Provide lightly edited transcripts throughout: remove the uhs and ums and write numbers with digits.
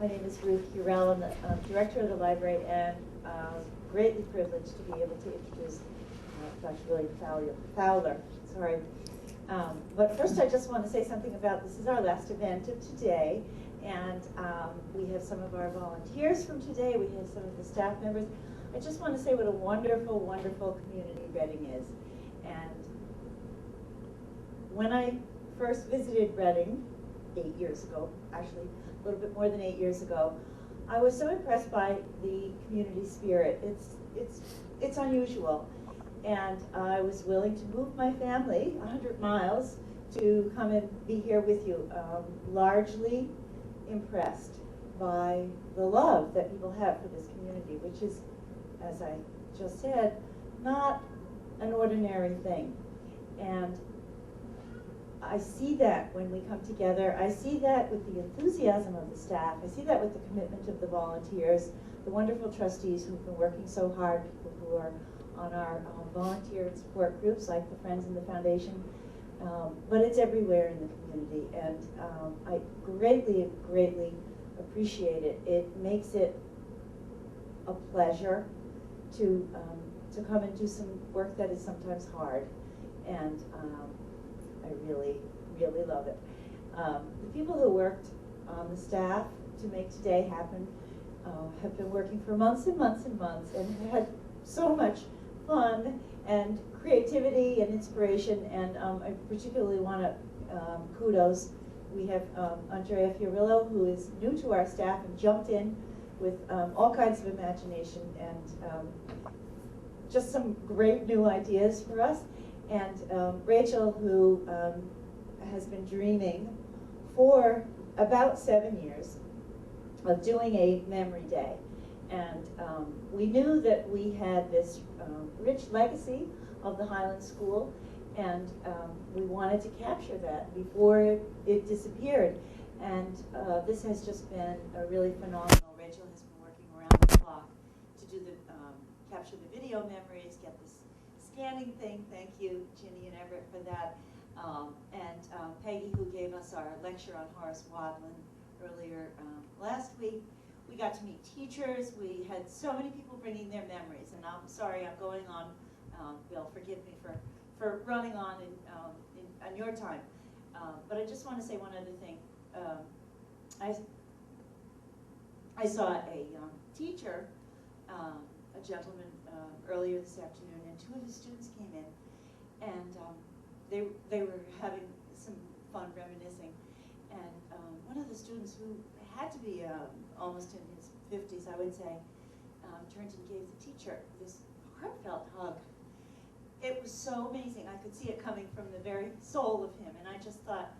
My name is Ruth Urell. I'm the director of the library, and greatly privileged to be able to introduce Dr. William Fowler. Sorry. But first I just want to say something about, this is our last event of today, and we have some of our volunteers from today, we have some of the staff members. I just want to say what a wonderful, wonderful community Reading is. And when I first visited Reading 8 years ago, actually a little bit more than 8 years ago, I was so impressed by the community spirit. It's unusual. And I was willing to move my family 100 miles to come and be here with you, largely impressed by the love that people have for this community, which is, as I just said, not an ordinary thing. And I see that when we come together. I see that with the enthusiasm of the staff. I see that with the commitment of the volunteers, the wonderful trustees who've been working so hard, people who are on our volunteer and support groups like the Friends in the Foundation. But it's everywhere in the community, and I greatly, greatly appreciate it. It makes it a pleasure to come and do some work that is sometimes hard, and I really, really love it. The people who worked on the staff to make today happen have been working for months and months and months, and have had so much fun and creativity and inspiration, and I particularly want to kudos. We have Andrea Fiorillo, who is new to our staff and jumped in with all kinds of imagination and just some great new ideas for us. And Rachel, who has been dreaming for about 7 years of doing a memory day. And we knew that we had this rich legacy of the Highland School, and we wanted to capture that before it disappeared. And this has just been a really phenomenal. Rachel has been working around the clock to do the capture the video memories, get this scanning thing. Thank you, Ginny and Everett, for that. And Peggy, who gave us our lecture on Horace Wadman earlier last week. We got to meet teachers. We had so many people bringing their memories. And I'm sorry I'm going on. Bill, forgive me for running on in your time. But I just want to say one other thing. I saw a teacher, a gentleman, earlier this afternoon, and two of his students came in, and they were having some fun reminiscing. And one of the students, who had to be almost in his 50s, I would say, turned and gave the teacher this heartfelt hug. It was so amazing. I could see it coming from the very soul of him, and I just thought,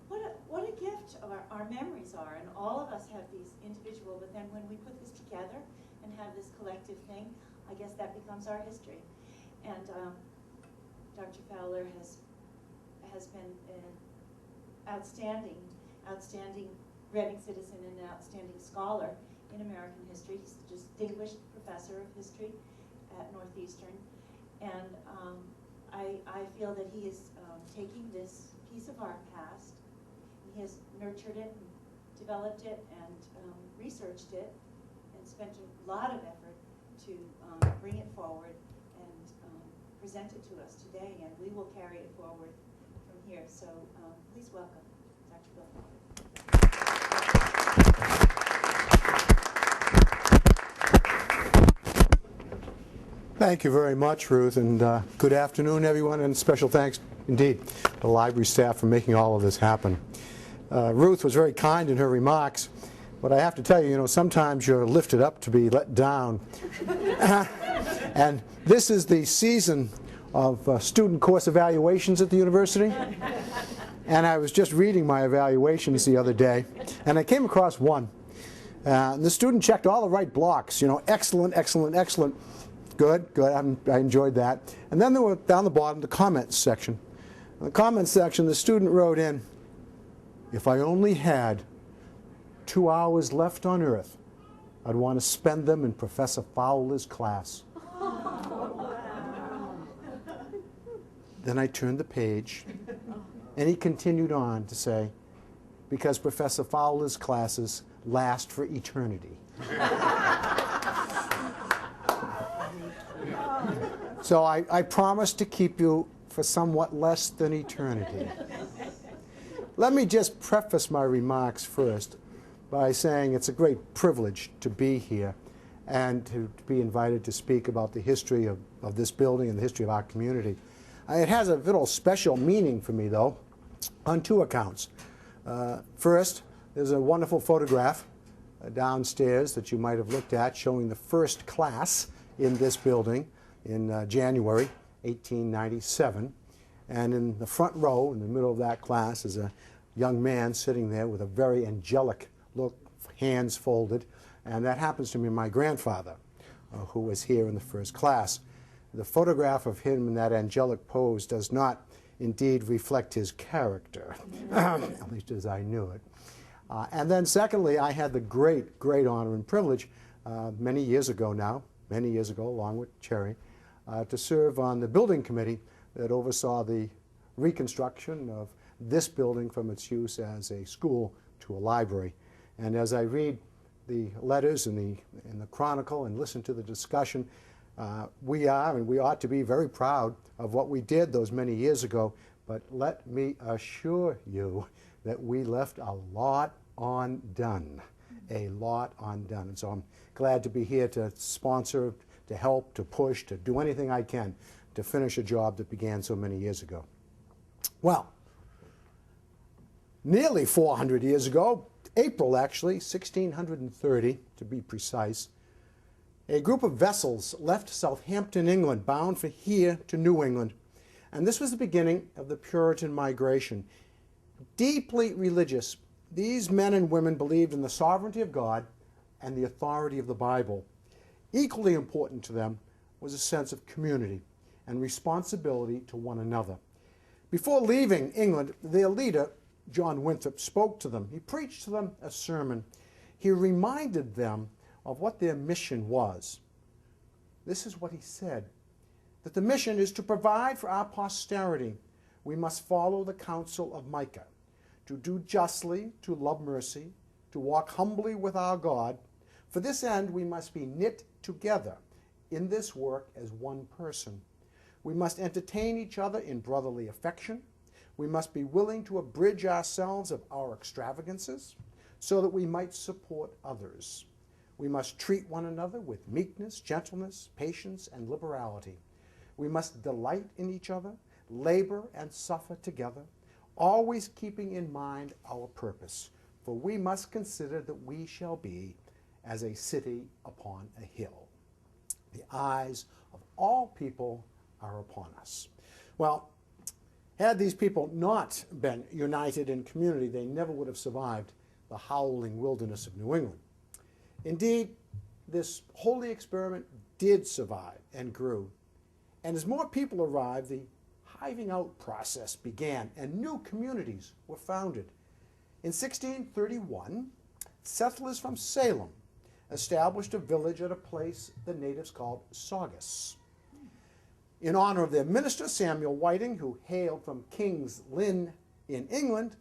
what a gift our memories are, and all of us have these individual, but then when we put this together and have this collective thing, I guess that becomes our history. And Dr. Fowler has been an outstanding Reading citizen and an outstanding scholar in American history. He's a distinguished professor of history at Northeastern. And I feel that he is taking this piece of our past, he has nurtured it, and developed it, and researched it, and spent a lot of effort to bring it forward and present it to us today, and we will carry it forward from here. So please welcome Dr. Bill Fowler. Thank you very much, Ruth, and good afternoon, everyone, and special thanks indeed to the library staff for making all of this happen. Ruth was very kind in her remarks, but I have to tell you, sometimes you're lifted up to be let down. And this is the season of student course evaluations at the university. And I was just reading my evaluations the other day, and I came across one. The student checked all the right blocks, excellent, excellent, excellent. Good. I enjoyed that. And then there were, down the bottom, the comments section. In the comments section, the student wrote in, "If I only had 2 hours left on earth, I'd want to spend them in Professor Fowler's class." Then I turned the page, and he continued on to say, "Because Professor Fowler's classes last for eternity. So I promise to keep you for somewhat less than eternity. Let me just preface my remarks first by saying it's a great privilege to be here and to be invited to speak about the history of this building and the history of our community. It has a little special meaning for me, though, on two accounts. First, there's a wonderful photograph downstairs that you might have looked at showing the first class in this building in January 1897. And in the front row, in the middle of that class, is a young man sitting there with a very angelic look, hands folded. And that happens to be my grandfather, who was here in the first class. The photograph of him in that angelic pose does not indeed reflect his character, at least as I knew it. And then secondly, I had the great honor and privilege many years ago now, along with Cherry, to serve on the building committee that oversaw the reconstruction of this building from its use as a school to a library. And as I read the letters in the Chronicle and listen to the discussion, we are and we ought to be very proud of what we did those many years ago. But let me assure you that we left a lot undone, And so I'm glad to be here to sponsor, to help, to push, to do anything I can to finish a job that began so many years ago. Well, nearly 400 years ago, April actually, 1630 to be precise, a group of vessels left Southampton, England, bound for here to New England. And this was the beginning of the Puritan migration. Deeply religious, these men and women believed in the sovereignty of God and the authority of the Bible. Equally important to them was a sense of community and responsibility to one another. Before leaving England, their leader, John Winthrop, spoke to them. He preached to them a sermon. He reminded them of what their mission was. This is what he said, that the mission is to provide for our posterity. We must follow the counsel of Micah, to do justly, to love mercy, to walk humbly with our God. For this end, we must be knit together in this work as one person. We must entertain each other in brotherly affection. We must be willing to abridge ourselves of our extravagances so that we might support others. We must treat one another with meekness, gentleness, patience, and liberality. We must delight in each other, labor and suffer together, always keeping in mind our purpose. For we must consider that we shall be as a city upon a hill. The eyes of all people are upon us. Well, had these people not been united in community, they never would have survived the howling wilderness of New England. Indeed, this holy experiment did survive and grew. And as more people arrived, the hiving out process began and new communities were founded. In 1631, settlers from Salem established a village at a place the natives called Saugus. In honor of their minister, Samuel Whiting, who hailed from King's Lynn in England,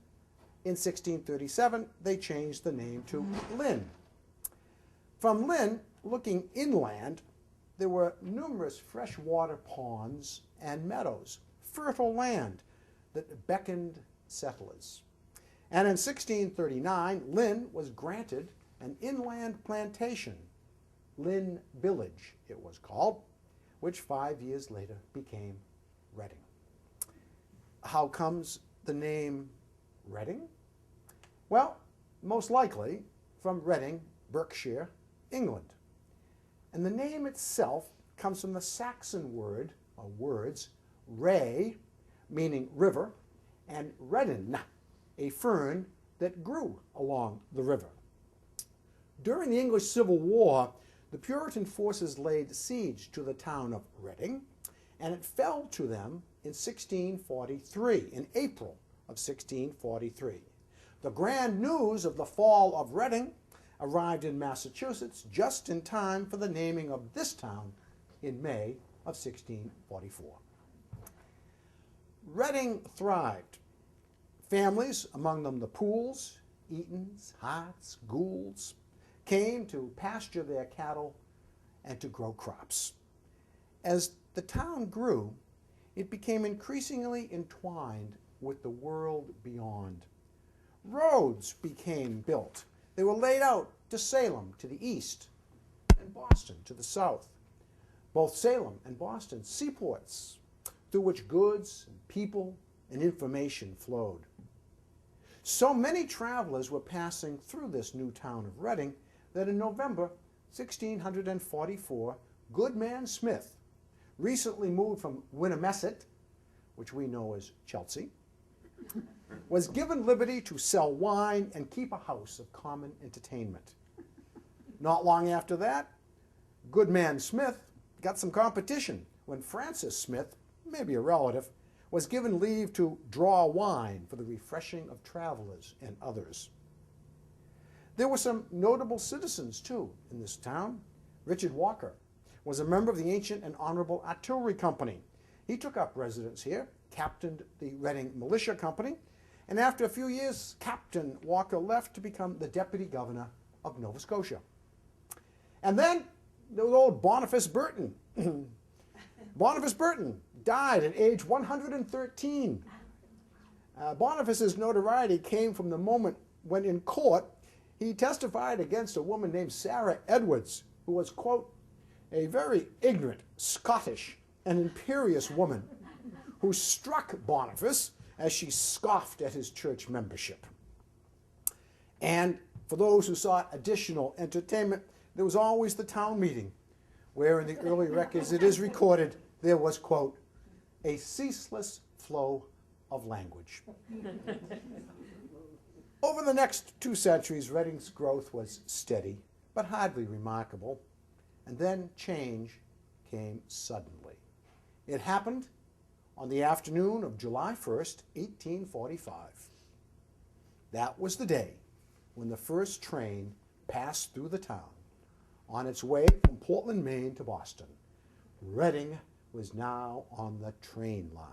in 1637, they changed the name to Lynn. From Lynn, looking inland, there were numerous freshwater ponds and meadows, fertile land that beckoned settlers. And in 1639, Lynn was granted an inland plantation, Lynn Village it was called, which 5 years later became Reading. How comes the name Reading? Well, most likely from Reading, Berkshire, England. And the name itself comes from the Saxon word, or words, re, meaning river, and redden, a fern that grew along the river. During the English Civil War, the Puritan forces laid siege to the town of Reading, and it fell to them in 1643, in April of 1643. The grand news of the fall of Reading arrived in Massachusetts just in time for the naming of this town in May of 1644. Reading thrived. Families, among them the Pooles, Eatons, Harts, Goulds came to pasture their cattle and to grow crops. As the town grew, it became increasingly entwined with the world beyond. Roads became built. They were laid out to Salem to the east and Boston to the south. Both Salem and Boston seaports through which goods and people and information flowed. So many travelers were passing through this new town of Reading that in November 1644, Goodman Smith, recently moved from Winnemesset, which we know as Chelsea, was given liberty to sell wine and keep a house of common entertainment. Not long after that, Goodman Smith got some competition when Francis Smith, maybe a relative, was given leave to draw wine for the refreshing of travelers and others. There were some notable citizens, too, in this town. Richard Walker was a member of the Ancient and Honorable Artillery Company. He took up residence here, captained the Reading Militia Company, and after a few years, Captain Walker left to become the Deputy Governor of Nova Scotia. And then there was old Boniface Burton. Boniface Burton died at age 113. Boniface's notoriety came from the moment when in court he testified against a woman named Sarah Edwards, who was, quote, a very ignorant, Scottish, and imperious woman who struck Boniface as she scoffed at his church membership. And for those who sought additional entertainment, there was always the town meeting, where in the early records it is recorded there was, quote, a ceaseless flow of language. Over the next 2 centuries, Reading's growth was steady, but hardly remarkable, and then change came suddenly. It happened on the afternoon of July 1st, 1845. That was the day when the first train passed through the town on its way from Portland, Maine to Boston. Reading was now on the train line.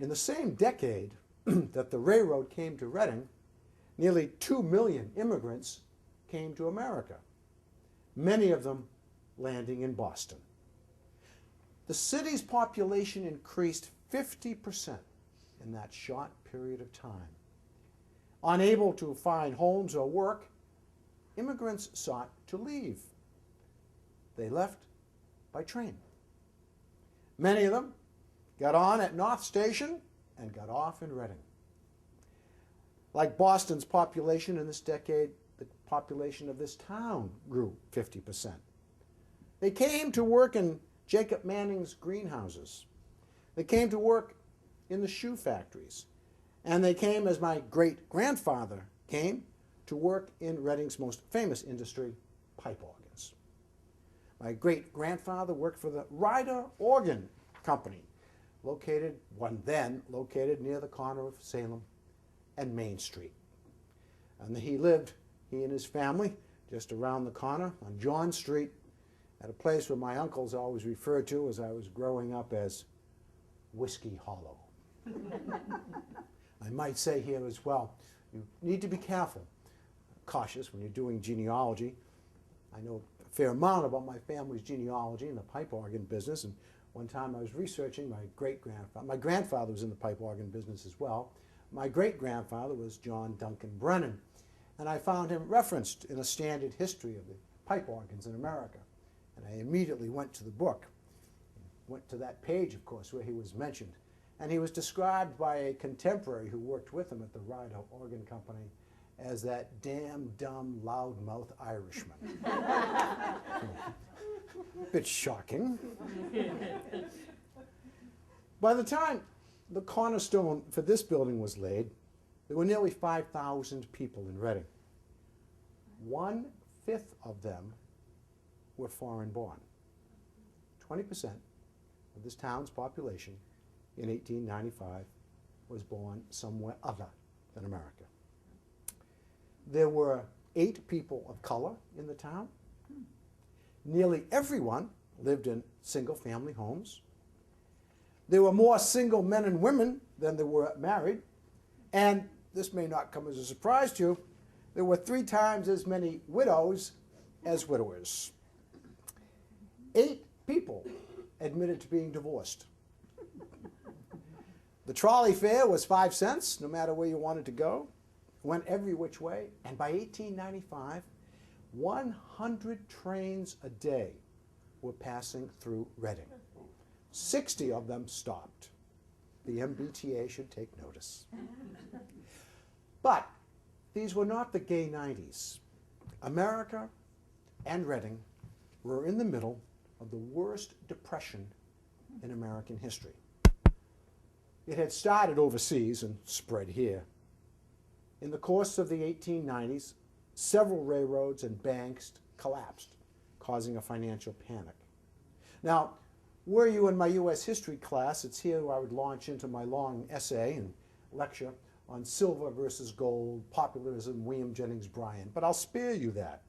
In the same decade that the railroad came to Reading, nearly 2 million immigrants came to America, many of them landing in Boston. The city's population increased 50% in that short period of time. Unable to find homes or work, immigrants sought to leave. They left by train. Many of them got on at North Station and got off in Reading. Like Boston's population in this decade, the population of this town grew 50%. They came to work in Jacob Manning's greenhouses. They came to work in the shoe factories. And they came, as my great-grandfather came, to work in Reading's most famous industry, pipe organs. My great-grandfather worked for the Ryder Organ Company, located near the corner of Salem and Main Street. And he and his family, just around the corner on John Street, at a place where my uncles always referred to as I was growing up as Whiskey Hollow. I might say here as well, you need to be cautious when you're doing genealogy. I know a fair amount about my family's genealogy in the pipe organ business, and one time I was researching my great-grandfather. My grandfather was in the pipe organ business as well. My great-grandfather was John Duncan Brennan, and I found him referenced in a standard history of the pipe organs in America. And I immediately went to the book, went to that page, of course, where he was mentioned. And he was described by a contemporary who worked with him at the Ryder Organ Company as that damn, dumb, loudmouth Irishman. A bit shocking. By the time the cornerstone for this building was laid, there were nearly 5,000 people in Reading. 1/5 of them were foreign-born. 20% of this town's population in 1895 was born somewhere other than America. There were 8 people of color in the town. Nearly everyone lived in single-family homes. There were more single men and women than there were married, and this may not come as a surprise to you, there were 3 times as many widows as widowers. 8 people admitted to being divorced. The trolley fare was 5 cents, no matter where you wanted to go. Went every which way. And by 1895, 100 trains a day were passing through Reading. 60 of them stopped. The MBTA should take notice. But these were not the gay 90s. America and Reading were in the middle of the worst depression in American history. It had started overseas and spread here. In the course of the 1890s, several railroads and banks collapsed, causing a financial panic. Now, were you in my U.S. history class, it's here where I would launch into my long essay and lecture on silver versus gold, populism, William Jennings Bryan, but I'll spare you that.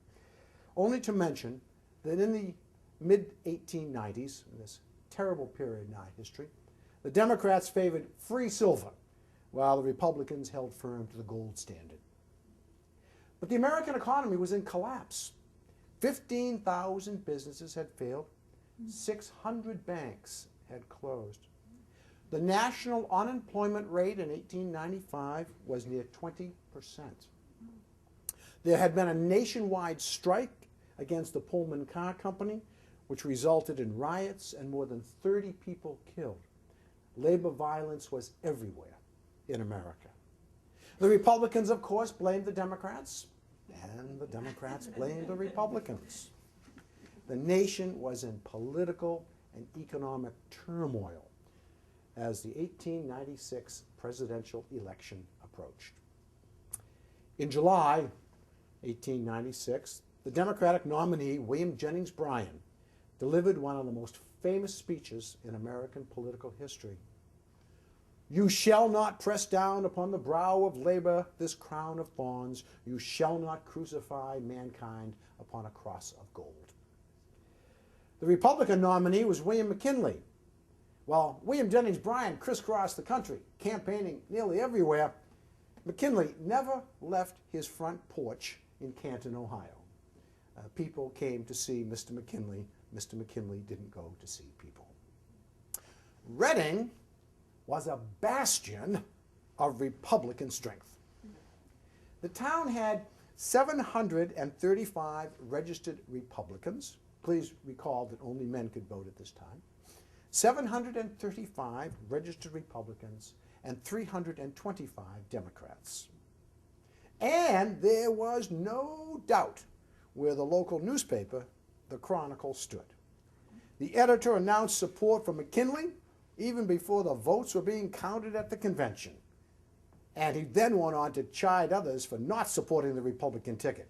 Only to mention that in the mid-1890s, in this terrible period in our history, the Democrats favored free silver, while the Republicans held firm to the gold standard. But the American economy was in collapse. 15,000 businesses had failed. 600 banks had closed. The national unemployment rate in 1895 was near 20%. There had been a nationwide strike against the Pullman Car Company, which resulted in riots and more than 30 people killed. Labor violence was everywhere in America. The Republicans, of course, blamed the Democrats, and the Democrats blamed the Republicans. The nation was in political and economic turmoil as the 1896 presidential election approached. In July 1896, the Democratic nominee, William Jennings Bryan, delivered one of the most famous speeches in American political history. "You shall not press down upon the brow of labor this crown of thorns. You shall not crucify mankind upon a cross of gold." The Republican nominee was William McKinley. While William Jennings Bryan crisscrossed the country, campaigning nearly everywhere, McKinley never left his front porch in Canton, Ohio. People came to see Mr. McKinley. Mr. McKinley didn't go to see people. Reading was a bastion of Republican strength. The town had 735 registered Republicans. Please recall that only men could vote at this time. 735 registered Republicans and 325 Democrats. And there was no doubt where the local newspaper, the Chronicle, stood. The editor announced support for McKinley even before the votes were being counted at the convention. And he then went on to chide others for not supporting the Republican ticket.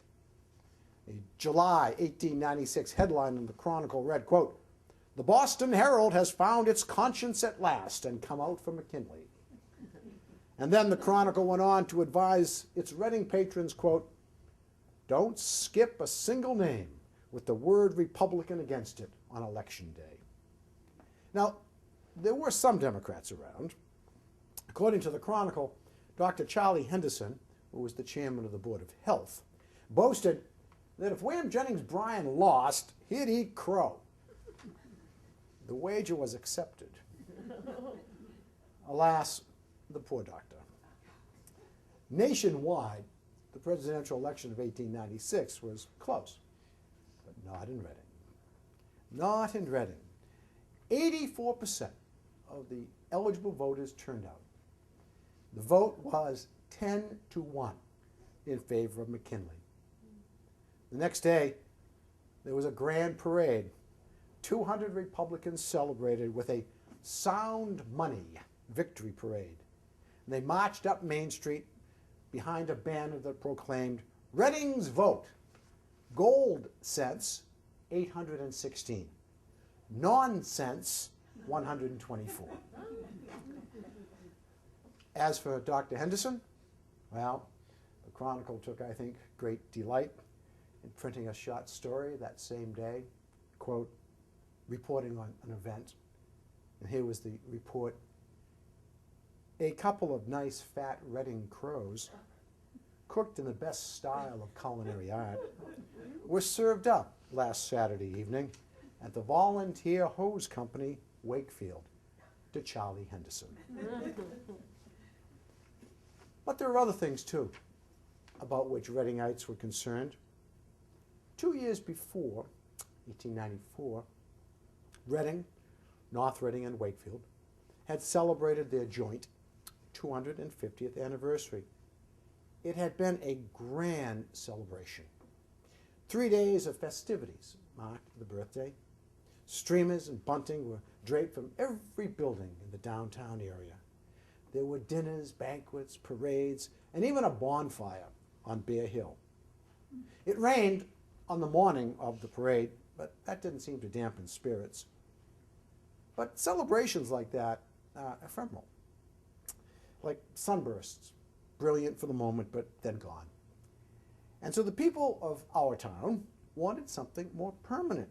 A July 1896 headline in the Chronicle read, quote, "The Boston Herald has found its conscience at last and come out for McKinley." And then the Chronicle went on to advise its Reading patrons, quote, "Don't skip a single name with the word Republican against it on Election Day." Now, there were some Democrats around. According to the Chronicle, Dr. Charlie Henderson, who was the chairman of the Board of Health, boasted that if William Jennings Bryan lost, he'd eat crow. The wager was accepted. Alas, the poor doctor. Nationwide, the presidential election of 1896 was close, but not in Reading. Not in Reading. 84% of the eligible voters turned out. The vote was 10-1 in favor of McKinley. The next day, there was a grand parade. 200 Republicans celebrated with a sound money victory parade. And they marched up Main Street behind a banner that proclaimed, "Reading's vote, gold cents, 816. Nonsense, 124. As for Dr. Henderson, well, the Chronicle took, I think, great delight in printing a short story that same day, quote, reporting on an event. And here was the report. A couple of nice fat Reading crows, cooked in the best style of culinary art, were served up last Saturday evening at the Volunteer Hose Company, Wakefield, to Charlie Henderson. But there are other things, too, about which Readingites were concerned. 2 years before, 1894, Reading, North Reading, and Wakefield had celebrated their joint 250th anniversary. It had been a grand celebration. 3 days of festivities marked the birthday. Streamers and bunting were draped from every building in the downtown area. There were dinners, banquets, parades, and even a bonfire on Bear Hill. It rained on the morning of the parade, but that didn't seem to dampen spirits. But celebrations like that are ephemeral, like sunbursts, brilliant for the moment, but then gone. And so the people of our town wanted something more permanent.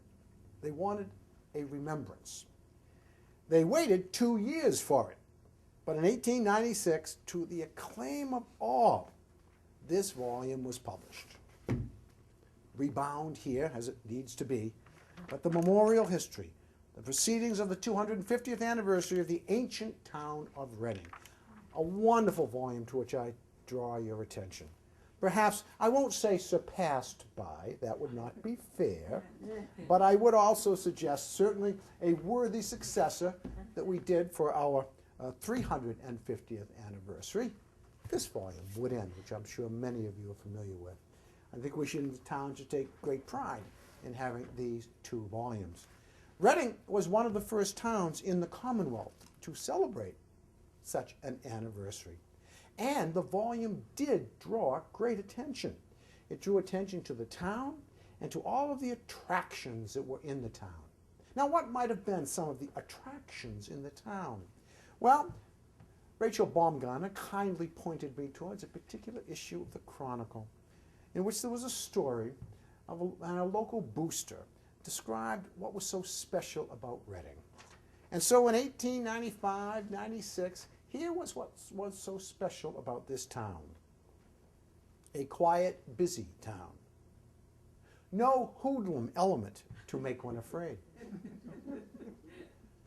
They wanted a remembrance. They waited 2 years for it. But in 1896, to the acclaim of all, this volume was published. Rebound here, as it needs to be, but the memorial history, the proceedings of the 250th anniversary of the ancient town of Reading. A wonderful volume to which I draw your attention. Perhaps, I won't say surpassed by, that would not be fair, but I would also suggest certainly a worthy successor that we did for our 350th anniversary. This volume, Wood End, which I'm sure many of you are familiar with. I think we should, the town should take great pride in having these 2 volumes. Reading was one of the first towns in the Commonwealth to celebrate such an anniversary. And the volume did draw great attention. It drew attention to the town and to all of the attractions that were in the town. Now, what might have been some of the attractions in the town? Well, Rachel Baumgartner kindly pointed me towards a particular issue of the Chronicle in which there was a story of a local booster described what was so special about Reading. And so in 1895-96, here was what was so special about this town. A quiet, busy town. No hoodlum element to make one afraid.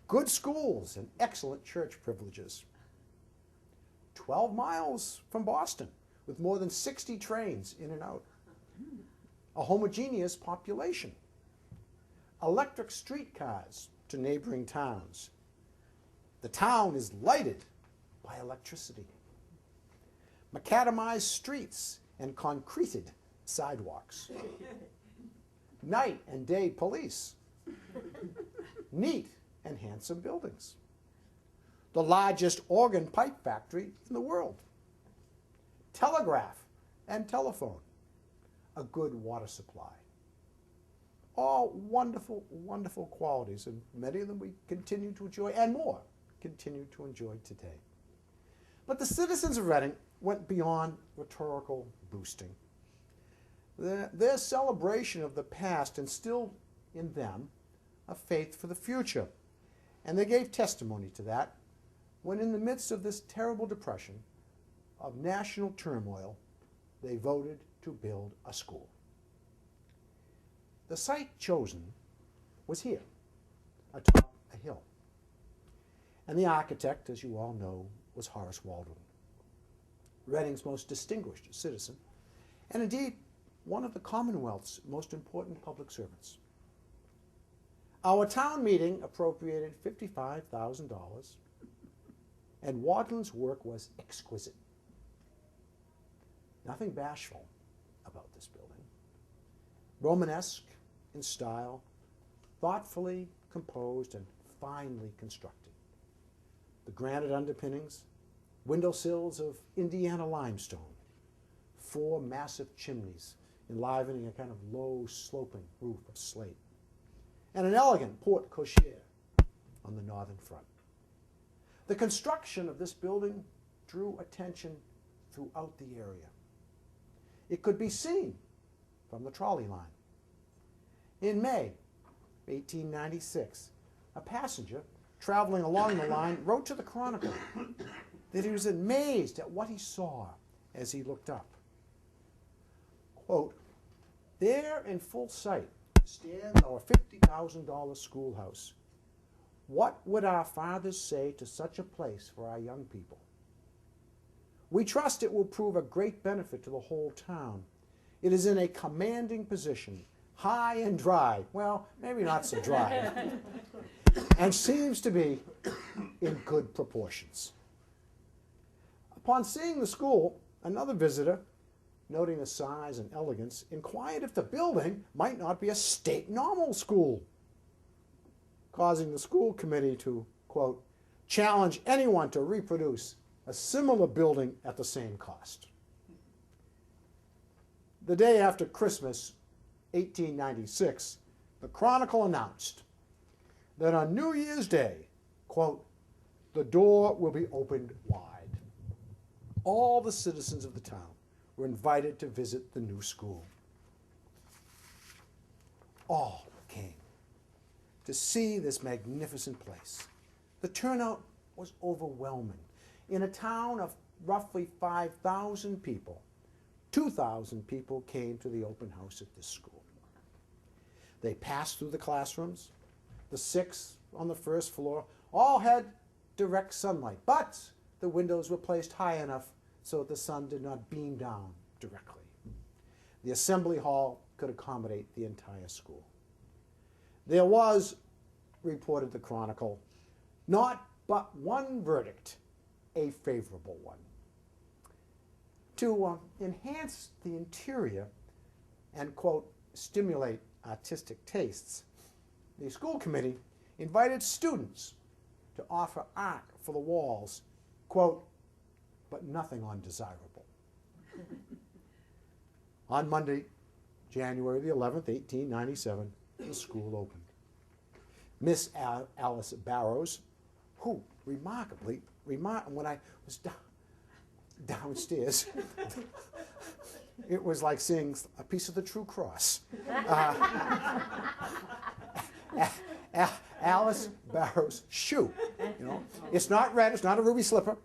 Good schools and excellent church privileges. 12 miles from Boston, with more than 60 trains in and out. A homogeneous population. Electric streetcars to neighboring towns. The town is lighted by electricity. Macadamized streets and concreted sidewalks. Night and day police. Neat and handsome buildings. The largest organ pipe factory in the world. Telegraph and telephone. A good water supply. All wonderful, wonderful qualities, and many of them we continue to enjoy, and more continue to enjoy today. But the citizens of Reading went beyond rhetorical boosting. Their celebration of the past instilled in them a faith for the future, and they gave testimony to that when, in the midst of this terrible depression of national turmoil, they voted to build a school. The site chosen was here, atop a hill. And the architect, as you all know, was Horace Waldron, Reading's most distinguished citizen, and indeed one of the Commonwealth's most important public servants. Our town meeting appropriated $55,000, and Waldron's work was exquisite. Nothing bashful about this building. Romanesque in style, thoughtfully composed and finely constructed. The granite underpinnings, windowsills of Indiana limestone, 4 massive chimneys enlivening a kind of low sloping roof of slate, and an elegant porte cochere on the northern front. The construction of this building drew attention throughout the area. It could be seen from the trolley line. In May 1896, a passenger traveling along the line wrote to the Chronicle, that he was amazed at what he saw as he looked up. Quote, "There in full sight stands our $50,000 schoolhouse. What would our fathers say to such a place for our young people? We trust it will prove a great benefit to the whole town. It is in a commanding position, high and dry," well, maybe not so dry, "and seems to be in good proportions." Upon seeing the school, another visitor, noting the size and elegance, inquired if the building might not be a state normal school, causing the school committee to, quote, "challenge anyone to reproduce a similar building at the same cost." The day after Christmas, 1896, the Chronicle announced that on New Year's Day, quote, "the door will be opened wide. All the citizens of the town were invited to visit the new school." All came to see this magnificent place. The turnout was overwhelming. In a town of roughly 5,000 people, 2,000 people came to the open house at this school. They passed through the classrooms. The 6 on the first floor all had direct sunlight, but the windows were placed high enough so that the sun did not beam down directly. The assembly hall could accommodate the entire school. There was, reported the Chronicle, not but one verdict, a favorable one. To enhance the interior and, quote, "stimulate artistic tastes," the school committee invited students to offer art for the walls, quote, "but nothing undesirable." On Monday, January the 11th, 1897, the school opened. Miss Alice Barrows, who remarkably, when I was downstairs, it was like seeing a piece of the True Cross. Alice Barrows' shoe. You know, it's not red, it's not a ruby slipper,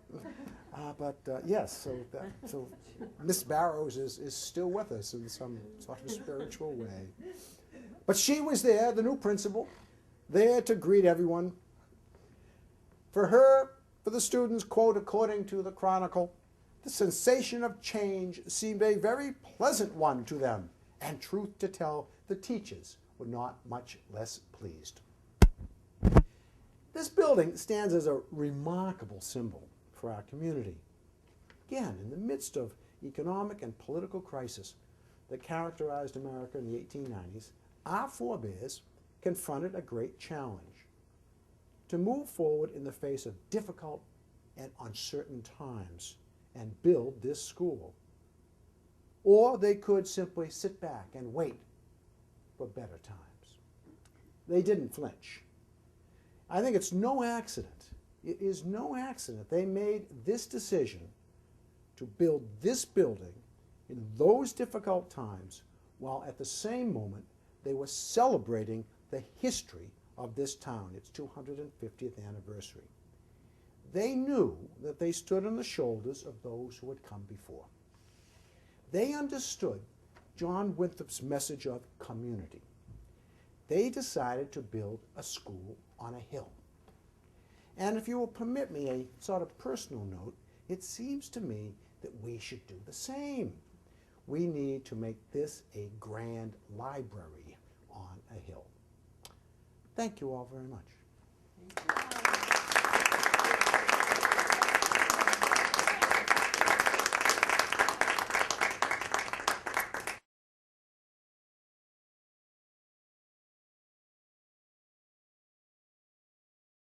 but yes. So Miss Barrows is still with us in some sort of spiritual way. But she was there, the new principal, there to greet everyone. For her, for the students, quote, according to the Chronicle, "the sensation of change seemed a very pleasant one to them, and truth to tell, the teachers were not much less pleased." This building stands as a remarkable symbol for our community. Again, in the midst of economic and political crisis that characterized America in the 1890s, our forebears confronted a great challenge: to move forward in the face of difficult and uncertain times and build this school. Or they could simply sit back and wait for better times. They didn't flinch. I think it's no accident. It is no accident they made this decision to build this building in those difficult times, while at the same moment they were celebrating the history of this town, its 250th anniversary. They knew that they stood on the shoulders of those who had come before. They understood John Winthrop's message of community. They decided to build a school on a hill. And if you will permit me a sort of personal note, it seems to me that we should do the same. We need to make this a grand library on a hill. Thank you all very much.